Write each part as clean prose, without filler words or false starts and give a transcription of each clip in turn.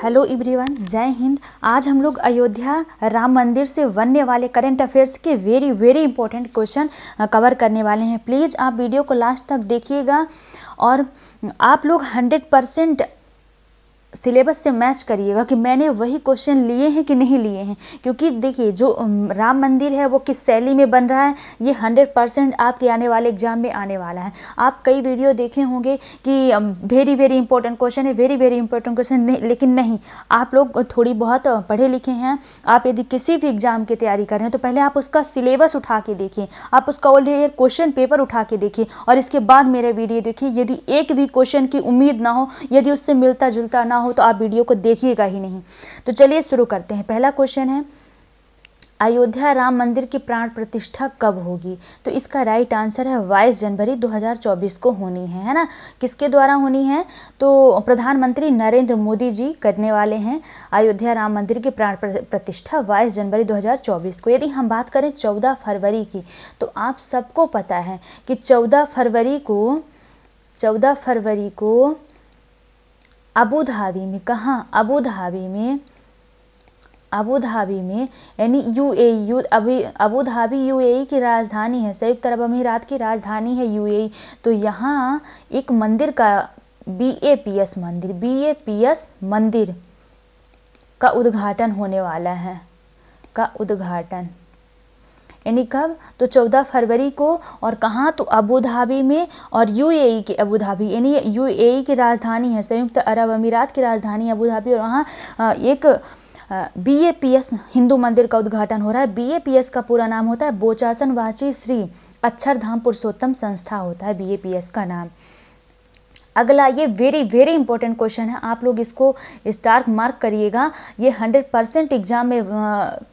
Hello everyone, जय हिंद। आज हम लोग अयोध्या राम मंदिर से बनने वाले करंट अफेयर्स के वेरी इंपॉर्टेंट क्वेश्चन कवर करने वाले हैं। प्लीज़ आप वीडियो को लास्ट तक देखिएगा और आप लोग 100% सिलेबस से मैच करिएगा कि मैंने वही क्वेश्चन लिए हैं कि नहीं लिए हैं, क्योंकि देखिए जो राम मंदिर है वो किस शैली में बन रहा है ये 100% आपके आने वाले एग्जाम में आने वाला है। आप कई वीडियो देखे होंगे कि वेरी इंपॉर्टेंट क्वेश्चन है, वेरी इंपॉर्टेंट क्वेश्चन नहीं, लेकिन नहीं, आप लोग थोड़ी बहुत पढ़े लिखे हैं। आप यदि किसी भी एग्जाम की तैयारी कर रहे हैं तो पहले आप उसका सिलेबस उठा के देखिए, आप उसका ओल्ड ईयर क्वेश्चन पेपर उठा के देखिए और इसके बाद मेरे वीडियो देखिए। यदि एक भी क्वेश्चन की उम्मीद ना हो, यदि उससे मिलता जुलता ना हो तो आप वीडियो को देखिएगा ही नहीं। तो चलिए शुरू करते हैं। पहला क्वेश्चन है, अयोध्या राम मंदिर की प्राण प्रतिष्ठा कब होगी? तो इसका राइट आंसर है 22 जनवरी 2024 को होनी है ना। किसके द्वारा होनी है? तो प्रधानमंत्री नरेंद्र मोदी जी करने वाले हैं अयोध्या राम मंदिर की प्राण प्रतिष्ठा 22 जनवरी 2024 को। यदि हम बात करें 14 फरवरी की, तो आप सबको पता है कि 14 फरवरी को अबू धाबी में, कहाँ? अबू धाबी में यानी यूएई, अबू धाबी यूएई की राजधानी है, संयुक्त अरब अमीरात की राजधानी है यूएई। तो यहाँ एक मंदिर का बीएपीएस मंदिर का उद्घाटन होने वाला है, यानी कब? तो 14 फरवरी को। और कहाँ? तो अबू धाबी में, और यूएई के अबू धाबी, यानी यूएई की राजधानी है, संयुक्त अरब अमीरात की राजधानी अबू धाबी, और वहाँ एक बीएपीएस हिंदू मंदिर का उद्घाटन हो रहा है। बीएपीएस का पूरा नाम होता है बोचासन वाची श्री अक्षरधाम पुरुषोत्तम संस्था होता है बीएपीएस का नाम। अगला, ये वेरी इंपॉर्टेंट क्वेश्चन है, आप लोग इसको स्टार मार्क करिएगा, ये 100% एग्जाम में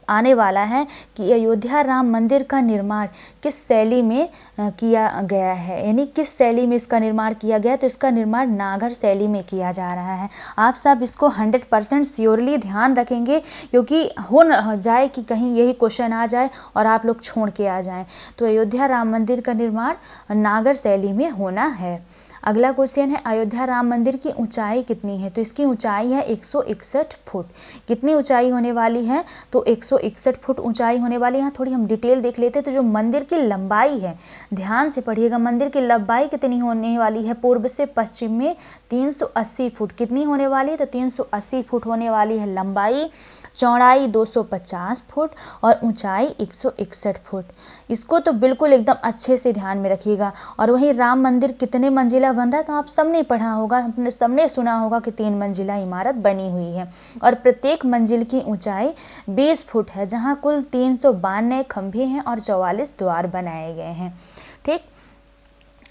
आने वाला है कि अयोध्या राम मंदिर का निर्माण किस शैली में किया गया है, यानी किस शैली में इसका निर्माण किया गया है। तो इसका निर्माण नागर शैली में किया जा रहा है। आप सब इसको 100% श्योरली ध्यान रखेंगे, क्योंकि हो न जाए कि कहीं यही क्वेश्चन आ जाए और आप लोग छोड़ के आ जाएं। तो अयोध्या राम मंदिर का निर्माण नागर शैली में होना है। अगला क्वेश्चन है, अयोध्या राम मंदिर की ऊंचाई कितनी है? तो इसकी ऊंचाई है 161 फुट। कितनी ऊंचाई होने वाली है? तो 161 फुट ऊंचाई होने वाली है। थोड़ी हम डिटेल देख लेते हैं। तो जो मंदिर की लंबाई है, ध्यान से पढ़िएगा, मंदिर की लंबाई कितनी होने वाली है? पूर्व से पश्चिम में 380 फुट। कितनी होने वाली है? तो 380 फुट होने वाली है लंबाई। चौड़ाई 250 फुट और ऊंचाई 161 फुट। इसको तो बिल्कुल एकदम अच्छे से ध्यान में रखिएगा। और वहीं राम मंदिर कितने मंजिला बन रहा है? तो आप सबने पढ़ा होगा, सबने सुना होगा कि 3 मंजिला इमारत बनी हुई है और प्रत्येक मंजिल की ऊंचाई 20 फुट है, जहां कुल 392 खंभे हैं और 44 द्वार बनाए गए हैं। ठीक,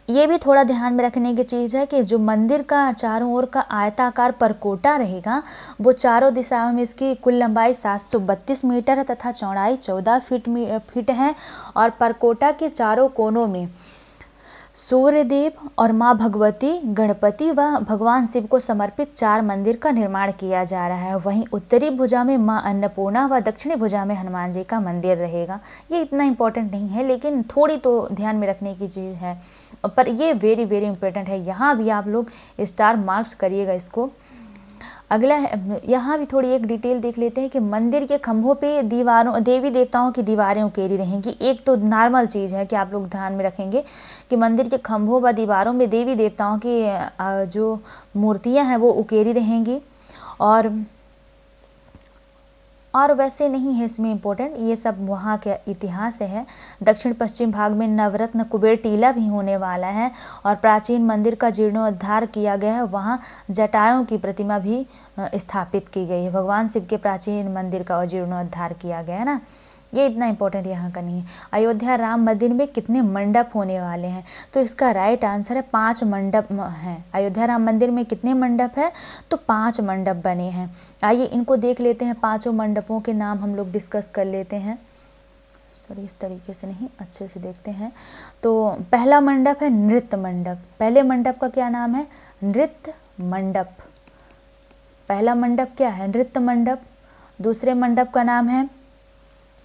ये भी थोड़ा ध्यान में रखने की चीज़ है कि जो मंदिर का चारों ओर का आयताकार परकोटा रहेगा, वो चारों दिशाओं में इसकी कुल लंबाई 732 मीटर है तथा चौड़ाई 14 फीट है। और परकोटा के चारों कोनों में सूर्यदेव और माँ भगवती, गणपति व भगवान शिव को समर्पित 4 मंदिर का निर्माण किया जा रहा है। वहीं उत्तरी भुजा में माँ अन्नपूर्णा व दक्षिणी भुजा में हनुमान जी का मंदिर रहेगा। ये इतना इम्पोर्टेंट नहीं है, लेकिन थोड़ी तो ध्यान में रखने की चीज़ है, पर ये वेरी इंपॉर्टेंट है। यहाँ भी आप लोग स्टार मार्क्स करिएगा इसको। अगला है, यहाँ भी थोड़ी एक डिटेल देख लेते हैं कि मंदिर के खंभों पे दीवारों, देवी देवताओं की दीवारें उकेरी रहेंगी। एक तो नॉर्मल चीज़ है कि आप लोग ध्यान में रखेंगे कि मंदिर के खंभों व दीवारों में देवी देवताओं की जो मूर्तियाँ हैं वो उकेरी रहेंगी। और वैसे नहीं है इसमें इम्पोर्टेंट, ये सब वहाँ के इतिहास है। दक्षिण पश्चिम भाग में नवरत्न कुबेर टीला भी होने वाला है और प्राचीन मंदिर का जीर्णोद्धार किया गया है। वहाँ जटायों की प्रतिमा भी स्थापित की गई है। भगवान शिव के प्राचीन मंदिर का जीर्णोद्धार किया गया है ना। ये इतना इम्पोर्टेंट यहाँ का नहीं है। अयोध्या राम मंदिर में कितने मंडप होने वाले हैं? तो इसका राइट आंसर है 5 मंडप हैं। अयोध्या राम मंदिर में कितने मंडप है? तो 5 मंडप बने हैं। आइए इनको देख लेते हैं, 5 मंडपों के नाम हम लोग डिस्कस कर लेते हैं। सॉरी, इस तरीके से नहीं, अच्छे से देखते हैं। तो पहला मंडप है नृत्य मंडप। पहले मंडप का क्या नाम है? नृत्य मंडप। पहला मंडप क्या है? नृत्य मंडप। दूसरे मंडप का नाम है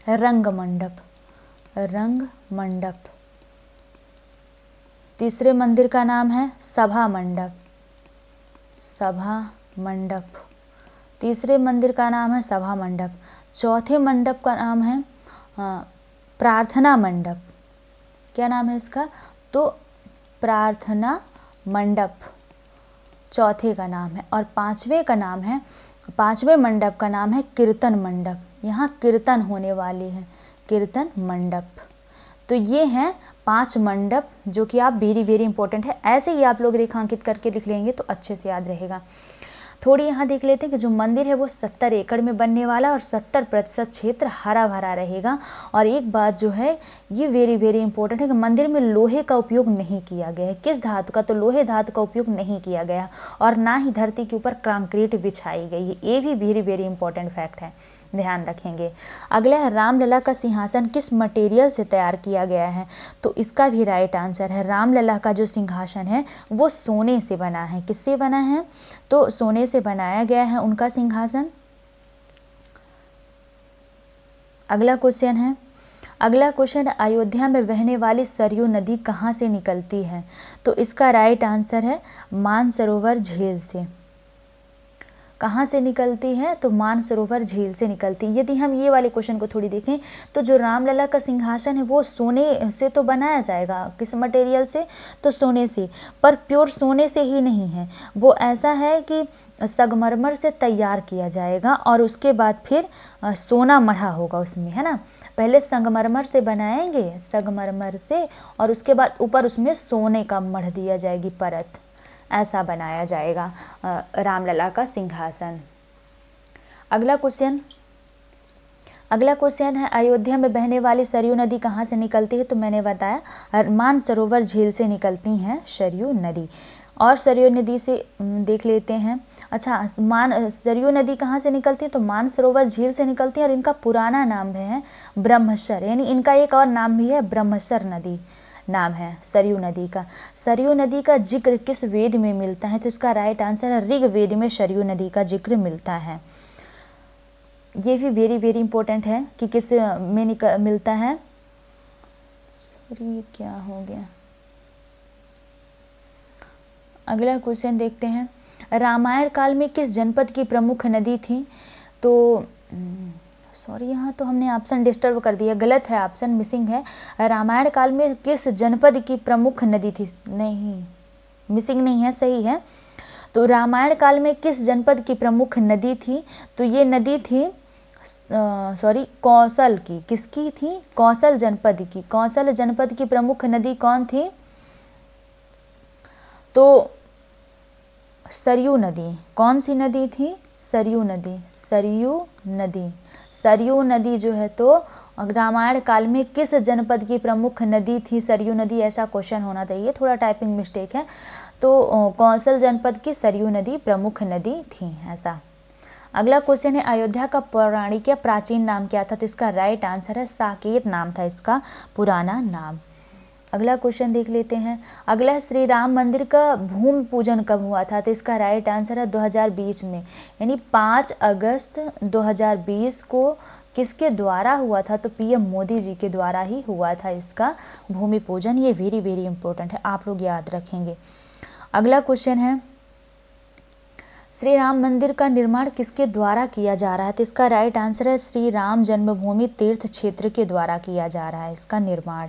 रंग मंडप। तीसरे मंदिर का नाम है सभा मंडप। तीसरे मंदिर का नाम है सभा मंडप। चौथे मंडप का नाम है प्रार्थना मंडप। क्या नाम है इसका? तो प्रार्थना मंडप चौथे का नाम है। और पांचवें मंडप का नाम है कीर्तन मंडप। यहाँ कीर्तन होने वाली है, कीर्तन मंडप। तो ये हैं 5 मंडप जो कि आप वेरी वेरी इंपॉर्टेंट है, ऐसे ही आप लोग रेखांकित करके लिख लेंगे तो अच्छे से याद रहेगा। थोड़ी यहाँ देख लेते हैं कि जो मंदिर है वो 70 एकड़ में बनने वाला और 70% क्षेत्र हरा भरा रहेगा। और एक बात जो है ये वेरी वेरी इंपॉर्टेंट है कि मंदिर में लोहे का उपयोग नहीं किया गया है। किस धातु का? तो लोहे धातु का उपयोग नहीं किया गया और ना ही धरती के ऊपर कंक्रीट बिछाई गई है। ये भी वेरी वेरी इंपॉर्टेंट फैक्ट है, ध्यान रखेंगे। अगला है रामलला का सिंहासन किस मटेरियल से तैयार किया गया है? तो इसका भी राइट आंसर है, रामलला का जो सिंहासन है वो सोने से बना है। किससे बना है? तो सोने से बनाया गया है उनका सिंहासन। अगला क्वेश्चन है अयोध्या में बहने वाली सरयू नदी कहाँ से निकलती है? तो इसका राइट आंसर है मानसरोवर झील से। कहाँ से निकलती है? तो मानसरोवर झील से निकलती है। यदि हम ये वाले क्वेश्चन को थोड़ी देखें तो जो रामलला का सिंहासन है वो सोने से तो बनाया जाएगा। किस मटेरियल से? तो सोने से। पर प्योर सोने से ही नहीं है, वो ऐसा है कि संगमरमर से तैयार किया जाएगा और उसके बाद फिर सोना मढ़ा होगा उसमें, है ना। पहले संगमरमर से बनाएंगे, संगमरमर से, और उसके बाद ऊपर उसमें सोने का मढ़ दिया जाएगी परत, ऐसा बनाया जाएगा रामलला का सिंहासन। अगला क्वेश्चन है अयोध्या में बहने वाली सरयू नदी कहाँ से निकलती है? तो मैंने बताया मानसरोवर झील से निकलती हैं सरयू नदी। और सरयू नदी से देख लेते हैं। अच्छा, सरयू नदी कहाँ से निकलती है? तो मानसरोवर झील से निकलती है और इनका पुराना नाम है ब्रह्मसर, यानी इनका एक और नाम भी है ब्रह्मसर नदी नाम है सरयू नदी का। सरयू नदी का जिक्र किस वेद में मिलता है? तो इसका राइट आंसर है ऋग्वेद में सरयू नदी का जिक्र मिलता है। ये भी वेरी वेरी इंपॉर्टेंट है कि किस में मिलता है। सॉरी, क्या हो गया? अगला क्वेश्चन देखते हैं। रामायण काल में किस जनपद की प्रमुख नदी थी? तो सॉरी, यहाँ तो हमने ऑप्शन डिस्टर्ब कर दिया, गलत है, ऑप्शन मिसिंग है। रामायण काल में किस जनपद की प्रमुख नदी थी? नहीं, मिसिंग नहीं है, सही है। तो रामायण काल में किस जनपद की प्रमुख नदी थी? तो ये नदी थी कौशल की। किसकी थी? कौशल जनपद की। कौशल जनपद की प्रमुख नदी कौन थी? तो सरयू नदी। कौन सी नदी थी? सरयू नदी। सरयू नदी जो है तो रामायण काल में किस जनपद की प्रमुख नदी थी? सरयू नदी, ऐसा क्वेश्चन होना चाहिए, थोड़ा टाइपिंग मिस्टेक है। तो कौशल जनपद की सरयू नदी प्रमुख नदी थी, ऐसा। अगला क्वेश्चन है अयोध्या का पौराणिक या प्राचीन नाम क्या था? तो इसका राइट आंसर है साकेत नाम था इसका पुराना नाम। अगला क्वेश्चन देख लेते हैं। अगला श्री राम मंदिर का भूमि पूजन कब हुआ था? तो इसका राइट आंसर है 2020 में, यानी 5 अगस्त 2020 को किसके द्वारा हुआ था? तो पीएम मोदी जी के द्वारा ही हुआ था इसका भूमि पूजन। ये वेरी वेरी इंपॉर्टेंट है, आप लोग याद रखेंगे। अगला क्वेश्चन है श्री राम मंदिर का निर्माण किसके द्वारा किया जा रहा है? तो इसका राइट आंसर है श्री राम जन्मभूमि तीर्थ क्षेत्र के द्वारा किया जा रहा है इसका निर्माण।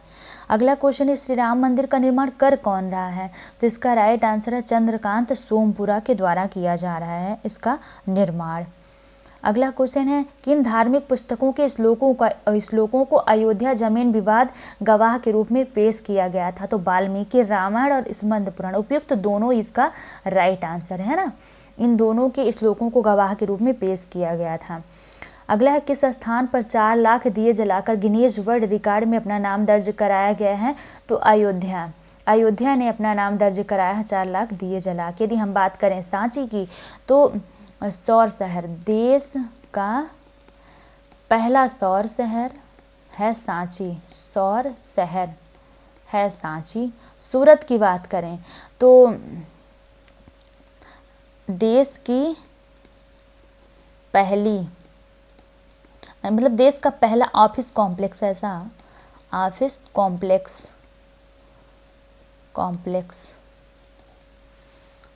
अगला क्वेश्चन है श्री राम मंदिर का निर्माण कर कौन रहा है? तो इसका राइट आंसर है चंद्रकांत सोमपुरा के द्वारा किया जा रहा है इसका निर्माण। अगला क्वेश्चन है किन धार्मिक पुस्तकों के श्लोकों को अयोध्या जमीन विवाद गवाह के रूप में पेश किया गया था? तो वाल्मीकि रामायण और स्कंद पुराण, उपयुक्त दोनों इसका राइट आंसर है ना। इन दोनों के श्लोकों को गवाह के रूप में पेश किया गया था। अगला है किस स्थान पर 4 लाख दिए जलाकर गिनीज वर्ल्ड रिकॉर्ड में अपना नाम दर्ज कराया गया है? तो अयोध्या ने अपना नाम दर्ज कराया है 4 लाख दिए जला के। यदि हम बात करें सांची की तो सौर शहर, देश का पहला सौर शहर है सांची, सौर शहर है सांची। सूरत की बात करें तो देश की पहली, मतलब देश का पहला ऑफिस कॉम्प्लेक्स, ऐसा ऑफिस कॉम्प्लेक्स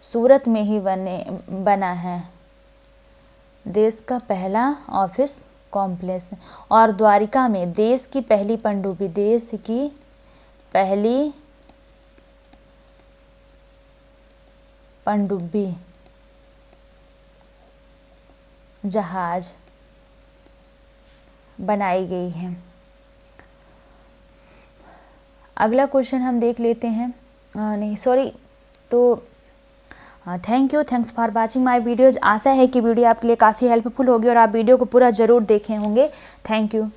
सूरत में ही बना है। देश का पहला ऑफिस कॉम्प्लेक्स। और द्वारिका में देश की पहली पनडुब्बी, देश की पहली पनडुब्बी जहाज बनाई गई है। अगला क्वेश्चन हम देख लेते हैं, नहीं सॉरी, तो thanks for watching my videos. आशा है कि वीडियो आपके लिए काफ़ी हेल्पफुल होगी और आप वीडियो को पूरा ज़रूर देखे होंगे। Thank you.